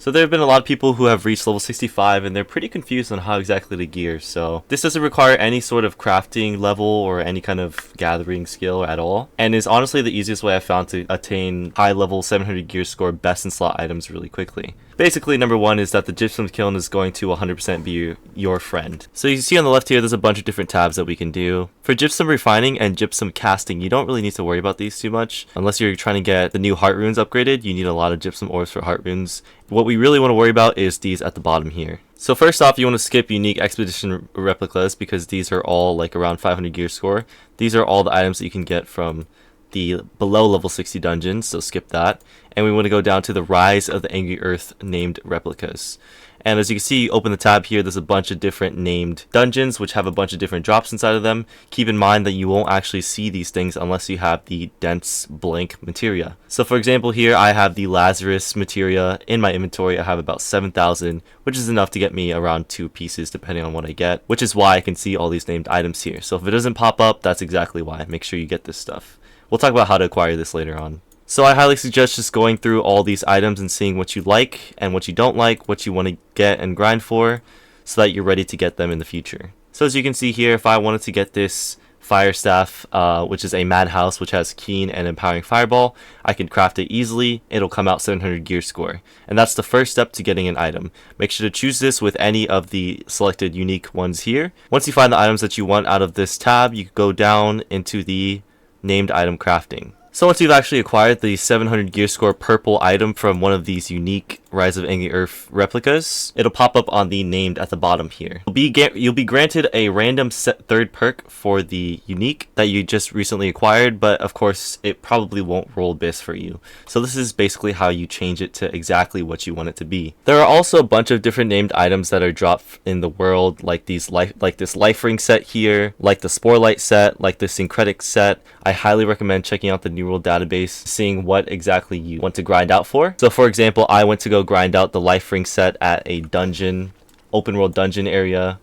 So there have been a lot of people who have reached level 65 and they're pretty confused on how exactly to gear. So this doesn't require any sort of crafting level or any kind of gathering skill at all, and is honestly the easiest way I found to attain high level 700 gear score best in slot items really quickly. Basically, number one is that the Gypsum Kiln is going to 100% be your friend. So you see on the left here, there's a bunch of different tabs that we can do. For Gypsum Refining and Gypsum Casting, you don't really need to worry about these too much. Unless you're trying to get the new heart runes upgraded, you need a lot of Gypsum ores for heart runes. What we really want to worry about is these at the bottom here. So first off, you want to skip unique expedition replicas because these are all like around 500 gear score. These are all the items that you can get from the below level 60 dungeons, so skip that. And we want to go down to the Rise of the Angry Earth named replicas. And as you can see, open the tab here, there's a bunch of different named dungeons which have a bunch of different drops inside of them. Keep in mind that you won't actually see these things unless you have the dense blank materia. So for example here, I have the Lazarus materia in my inventory. I have about 7,000, which is enough to get me around 2 pieces depending on what I get, which is why I can see all these named items here. So if it doesn't pop up, that's exactly why. Make sure you get this stuff. We'll talk about how to acquire this later on. So I highly suggest just going through all these items and seeing what you like and what you don't like, what you want to get and grind for, so that you're ready to get them in the future. So as you can see here, if I wanted to get this fire staff, which is a madhouse which has keen and empowering fireball, I can craft it easily. It'll come out 700 gear score, and that's the first step to getting an item. Make sure to choose this with any of the selected unique ones here. Once you find the items that you want out of this tab, you go down into the named item crafting. So once you've actually acquired the 700 gear score purple item from one of these unique Rise of Angry Earth replicas, it'll pop up on the named at the bottom here. You'll be granted a random third perk for the unique that you just recently acquired, but of course it probably won't roll BIS for you. So this is basically how you change it to exactly what you want it to be. There are also a bunch of different named items that are dropped in the world, like this life ring set here, like the spore light set, like the syncretic set. I highly recommend checking out the New World database, seeing what exactly you want to grind out for. So for example, I went to go grind out the life ring set at a dungeon, open world dungeon area,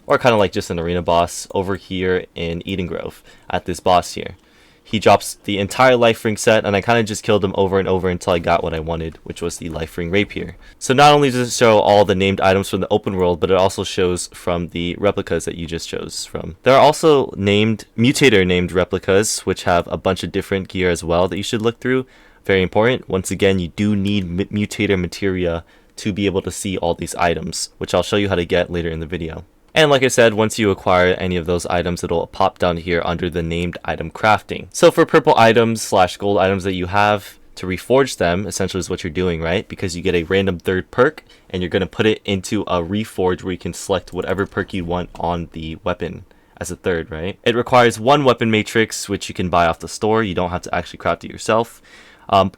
or kind of like just an arena boss over here in Eden Grove at this boss here. He drops the entire life ring set, and I kind of just killed him over and over until I got what I wanted, which was the life ring rapier. So not only does it show all the named items from the open world, but it also shows from the replicas that you just chose from. There are also named mutator named replicas, which have a bunch of different gear as well that you should look through. Very important. Once again, you do need mutator materia to be able to see all these items, which I'll show you how to get later in the video. And like I said, once you acquire any of those items, it'll pop down here under the named item crafting. So for purple items / gold items that you have, to reforge them essentially is what you're doing, right? Because you get a random third perk and you're going to put it into a reforge where you can select whatever perk you want on the weapon as a third, right? It requires 1 weapon matrix, which you can buy off the store. You don't have to actually craft it yourself.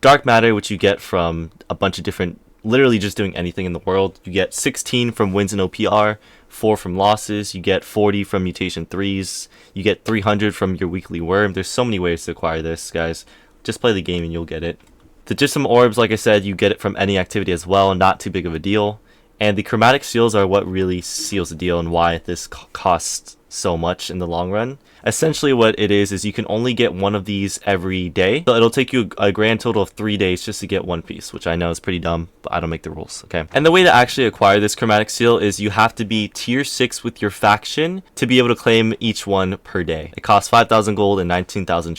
Dark matter, which you get from a bunch of different, literally just doing anything in the world. You get 16 from wins and OPR, 4 from losses, you get 40 from mutation 3s, you get 300 from your weekly worm. There's so many ways to acquire this, guys. Just play the game and you'll get it. The Gypsum orbs, like I said, you get it from any activity as well, not too big of a deal. And the Chromatic Seals are what really seals the deal and why this costs so much in the long run. Essentially what it is you can only get one of these every day. So it'll take you a grand total of 3 days just to get one piece, which I know is pretty dumb, but I don't make the rules, okay? And the way to actually acquire this Chromatic Seal is you have to be tier 6 with your faction to be able to claim each one per day. It costs 5,000 gold and 19,000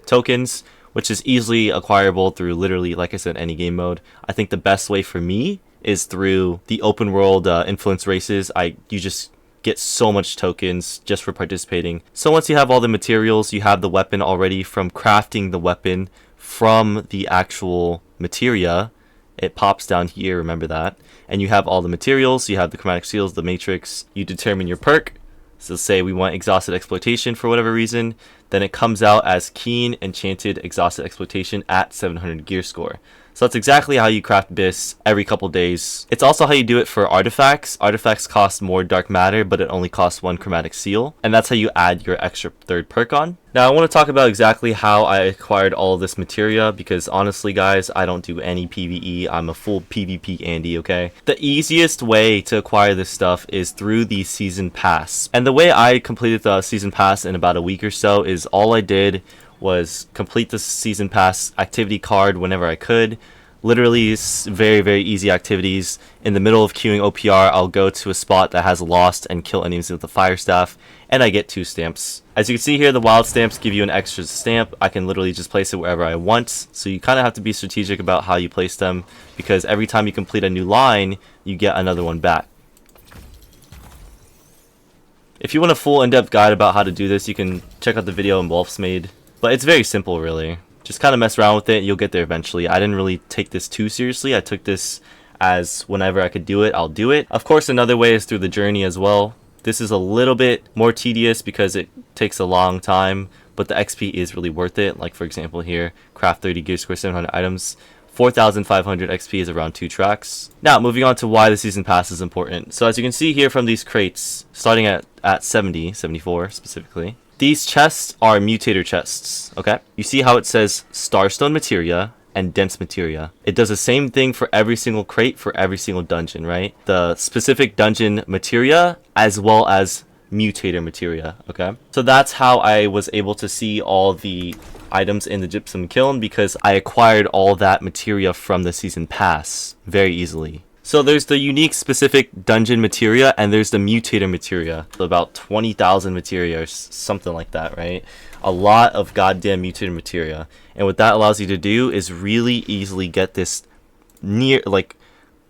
tokens, which is easily acquirable through literally, like I said, any game mode. I think the best way for me is through the open world influence races. You just get so much tokens just for participating. So once you have all the materials, you have the weapon already from crafting the weapon from the actual materia. It pops down here, remember that. And you have all the materials, you have the Chromatic Seals, the matrix, you determine your perk. So say we want exhausted exploitation for whatever reason, then it comes out as keen enchanted exhausted exploitation at 700 gear score. So that's exactly how you craft BIS every couple days. It's also how you do it for artifacts. Artifacts cost more dark matter, but it only costs 1 Chromatic Seal. And that's how you add your extra third perk on. Now I want to talk about exactly how I acquired all of this materia, because honestly guys, I don't do any PvE. I'm a full PvP Andy, okay? The easiest way to acquire this stuff is through the season pass. And the way I completed the season pass in about a week or so is all I did was complete the season pass activity card whenever I could, Literally, it's very, very easy activities. In the middle of queuing OPR, I'll go to a spot that has lost and kill enemies with the fire staff, and I get 2 stamps. As you can see here, the wild stamps give you an extra stamp. I can literally just place it wherever I want, so you kind of have to be strategic about how you place them, because every time you complete a new line, you get another one back. If you want a full in-depth guide about how to do this, you can check out the video Wolf's made, but it's very simple really. Just kind of mess around with it, you'll get there eventually. I didn't really take this too seriously. I took this as whenever I could do it, I'll do it. Of course, another way is through the journey as well. This is a little bit more tedious because it takes a long time, but the XP is really worth it. Like for example here, craft 30 gear, score 700 items. 4,500 XP is around 2 tracks. Now, moving on to why the season pass is important. So as you can see here from these crates, starting at 74 specifically, these chests are mutator chests, okay? You see how it says Starstone Materia and Dense Materia. It does the same thing for every single crate for every single dungeon, right? The specific dungeon Materia as well as mutator Materia, okay? So that's how I was able to see all the items in the Gypsum Kiln, because I acquired all that Materia from the season pass very easily. So there's the unique specific dungeon Materia and there's the mutator Materia. So about 20,000 Materia or something like that, right? A lot of goddamn mutator Materia. And what that allows you to do is really easily get this near, like,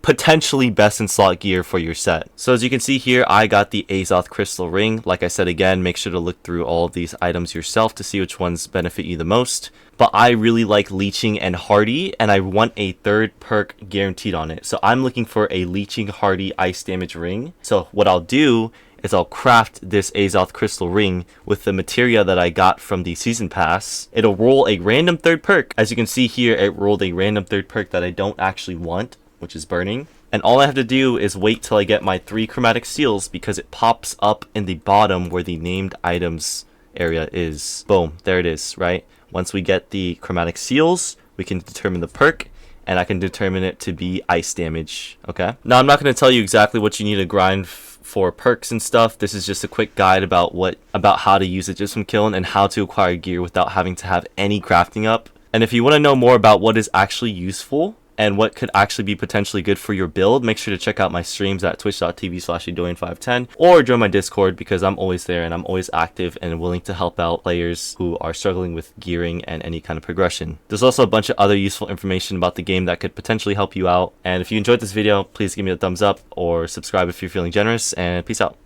potentially best in slot gear for your set. So as you can see here, I got the Azoth Crystal Ring. Like I said again, make sure to look through all of these items yourself to see which ones benefit you the most. But I really like Leeching and Hardy, and I want a 3rd perk guaranteed on it. So I'm looking for a Leeching Hardy Ice Damage Ring. So what I'll do is I'll craft this Azoth Crystal Ring with the Materia that I got from the Season Pass. It'll roll a random 3rd perk. As you can see here, it rolled a random 3rd perk that I don't actually want, which is Burning. And all I have to do is wait till I get my 3 Chromatic Seals, because it pops up in the bottom where the named items area is. Boom, there it is, right? Once we get the Chromatic Seals, we can determine the perk, and I can determine it to be ice damage, okay? Now, I'm not going to tell you exactly what you need to grind for perks and stuff. This is just a quick guide about how to use the Gypsum Kiln and how to acquire gear without having to have any crafting up. And if you want to know more about what is actually useful and what could actually be potentially good for your build, make sure to check out my streams at twitch.tv/Adoyan510 or join my Discord, because I'm always there and I'm always active and willing to help out players who are struggling with gearing and any kind of progression. There's also a bunch of other useful information about the game that could potentially help you out. And if you enjoyed this video, please give me a thumbs up or subscribe if you're feeling generous, and peace out.